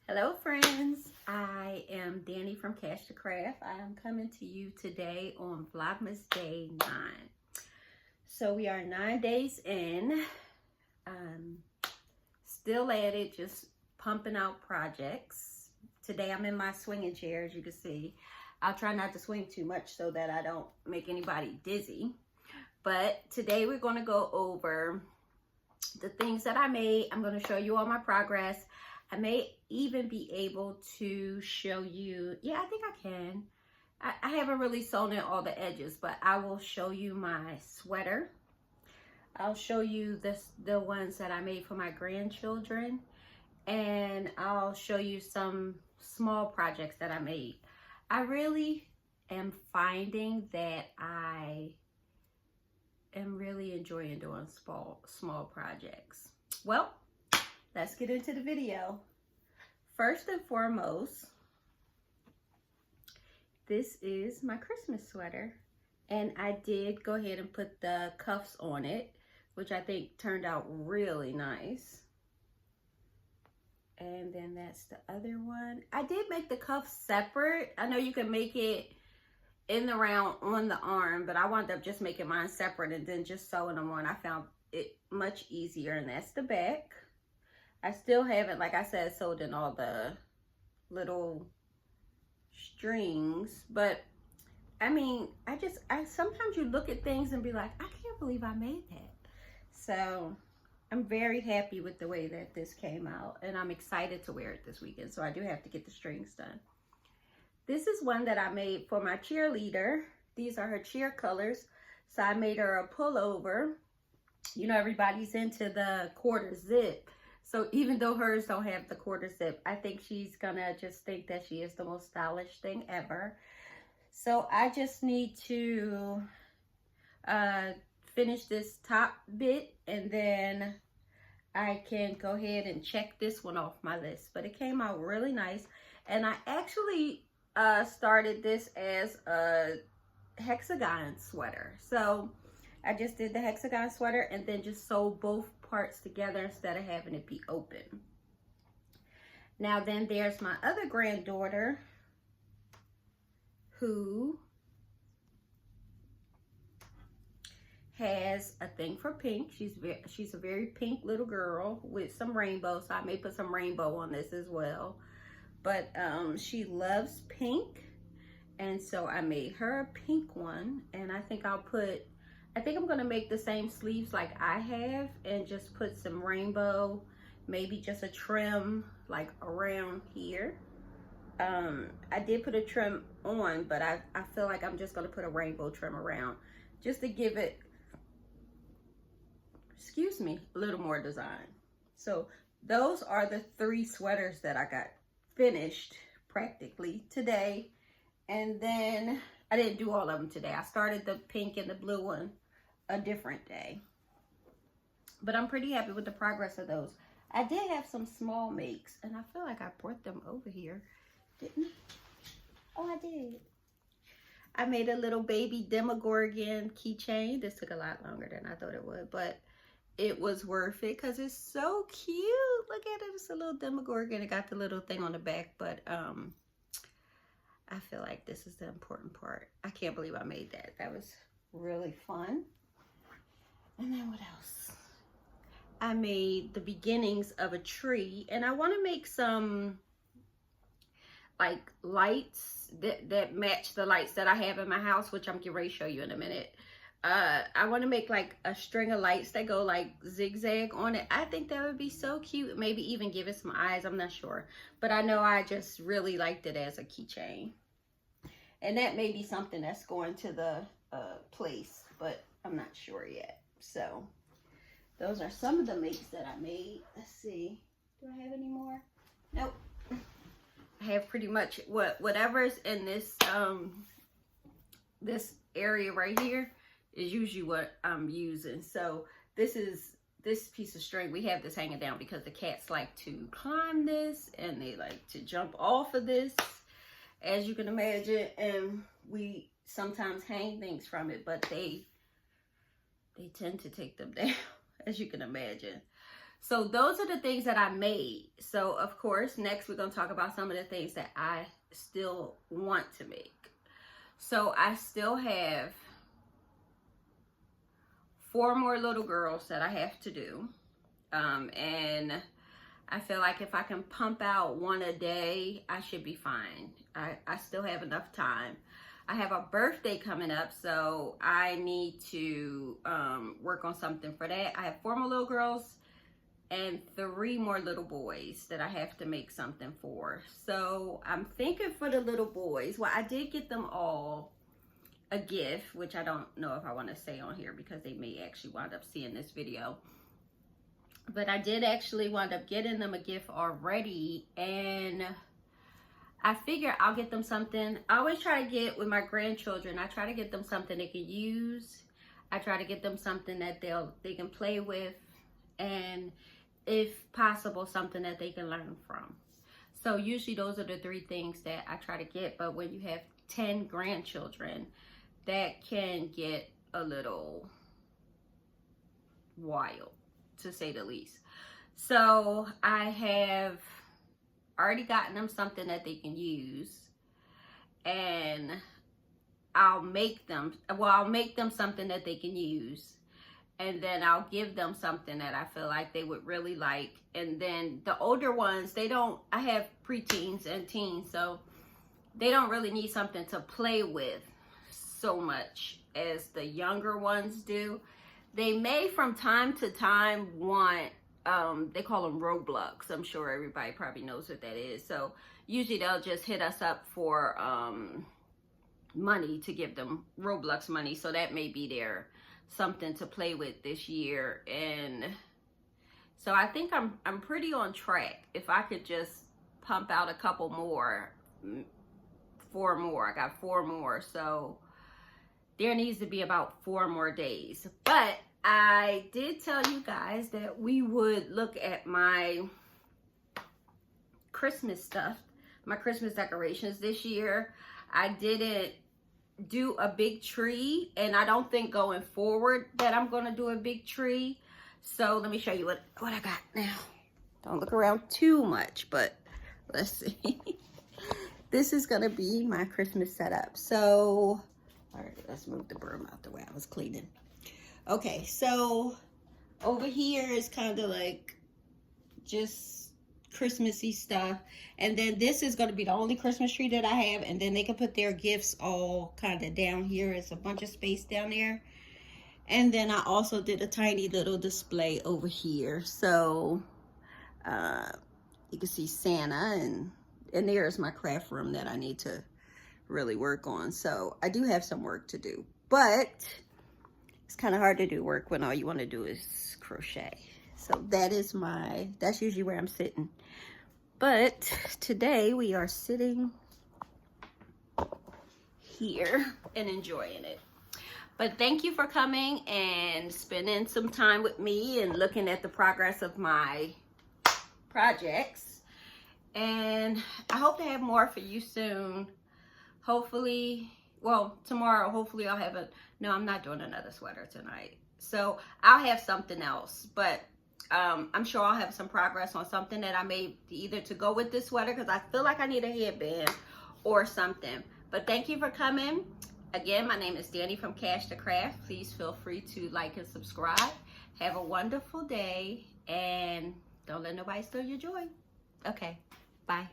Hello friends, I am Danny from Cash to Craft. I am coming to you today on Vlogmas Day 9. So we are 9 days in, still at it, just pumping out projects. Today I'm in my swinging chair, as you can see. I'll try not to swing too much so that I don't make anybody dizzy. But today we're going to go over the things that I made. I'm going to show you all my progress. I may even be able to show you, yeah, I think I can. I haven't really sewn in all the edges, but I will show you my sweater. I'll show you the ones that I made for my grandchildren. And I'll show you some small projects that I made. I really am finding that I am really enjoying doing small projects. Well, let's get into the video. First and foremost, this is my Christmas sweater. And I did go ahead and put the cuffs on it, which I think turned out really nice. And then that's the other one. I did make the cuffs separate. I know you can make it in the round on the arm, but I wound up just making mine separate and then just sewing them on. I found it much easier, and that's the back. I still haven't, like I said, sewed in all the little strings, but I mean, I sometimes you look at things and be like, I can't believe I made that. So I'm very happy with the way that this came out, and I'm excited to wear it this weekend. So I do have to get the strings done. This is one that I made for my cheerleader. These are her cheer colors. So I made her a pullover. You know, everybody's into the quarter zip. So even though hers don't have the quarter zip, I think she's gonna just think that she is the most stylish thing ever. So I just need to finish this top bit, and then I can go ahead and check this one off my list. But it came out really nice. And I actually started this as a hexagon sweater. So I just did the hexagon sweater and then just sewed both parts together instead of having it be open. Now then there's my other granddaughter who has a thing for pink. She's a very pink little girl with some rainbow, so I may put some rainbow on this as well. But she loves pink, and so I made her a pink one, and I think I'm gonna make the same sleeves like I have and just put some rainbow, maybe just a trim like around here. I did put a trim on, but I feel like I'm just gonna put a rainbow trim around just to give it, excuse me, a little more design. So those are the 3 sweaters that I got finished practically today. And then I didn't do all of them today. I started the pink and the blue one a different day. But I'm pretty happy with the progress of those. I did have some small makes, and I feel like I brought them over here, didn't I? Oh, I did. I made a little baby Demogorgon keychain. This took a lot longer than I thought it would, but it was worth it because it's so cute. Look at it. It's a little Demogorgon. It got the little thing on the back, but I feel like this is the important part. I can't believe I made that. That was really fun. And then what else? I made the beginnings of a tree, and I want to make some like lights that match the lights that I have in my house, which I'm getting ready to show you in a minute. I want to make like a string of lights that go like zigzag on it. I think that would be so cute. Maybe even give it some eyes. I'm not sure. But I know I just really liked it as a keychain. And that may be something that's going to the place, but I'm not sure yet. So those are some of the makes that I made. Let's see. Do I have any more? Nope. I have pretty much whatever's in this this area right here is usually what I'm using. So this piece of string, we have this hanging down because the cats like to climb this and they like to jump off of this, as you can imagine, and we sometimes hang things from it, but they tend to take them down, as you can imagine. So those are the things that I made. So of course, next we're going to talk about some of the things that I still want to make. So I still have 4 more little girls that I have to do. And I feel like if I can pump out 1 a day, I should be fine. I still have enough time. I have a birthday coming up, so I need to work on something for that. I have 4 more little girls and 3 more little boys that I have to make something for. So I'm thinking for the little boys, well, I did get them all a gift, which I don't know if I want to say on here because they may actually wind up seeing this video. But I did actually wind up getting them a gift already, and I figure I'll get them something. I always try to get, with my grandchildren, I try to get them something they can use. I try to get them something that they can play with, and if possible, something that they can learn from. So usually those are the 3 things that I try to get. But when you have 10 grandchildren, that can get a little wild, to say the least. So I have already gotten them something that they can use, and I'll make them something that they can use, and then I'll give them something that I feel like they would really like. And then the older ones, I have preteens and teens, so they don't really need something to play with so much as the younger ones do. They may from time to time want, they call them Roblox. I'm sure everybody probably knows what that is. So usually they'll just hit us up for money to give them Roblox money. So that may be their something to play with this year. And so I think I'm pretty on track. If I could just pump out a couple more, 4 more. I got 4 more. So there needs to be about 4 more days. But I did tell you guys that we would look at my Christmas stuff, my Christmas decorations this year. I didn't do a big tree, and I don't think going forward that I'm going to do a big tree. So let me show you what I got now. Don't look around too much, but let's see. This is going to be my Christmas setup. So, all right, let's move the broom out the way. I was cleaning. Okay, so over here is kind of like just Christmassy stuff. And then this is going to be the only Christmas tree that I have. And then they can put their gifts all kind of down here. It's a bunch of space down there. And then I also did a tiny little display over here. So you can see Santa, and there's my craft room that I need to really work on. So I do have some work to do. But it's kind of hard to do work when all you want to do is crochet. So that's usually where I'm sitting. But today we are sitting here and enjoying it. But thank you for coming and spending some time with me and looking at the progress of my projects. And I hope to have more for you soon. Hopefully, well, tomorrow, hopefully I'll have no, I'm not doing another sweater tonight. So I'll have something else, but I'm sure I'll have some progress on something that I made either to go with this sweater, because I feel like I need a headband or something. But thank you for coming. Again, my name is Danny from Cash to Craft. Please feel free to like and subscribe. Have a wonderful day, and don't let nobody steal your joy. Okay, bye.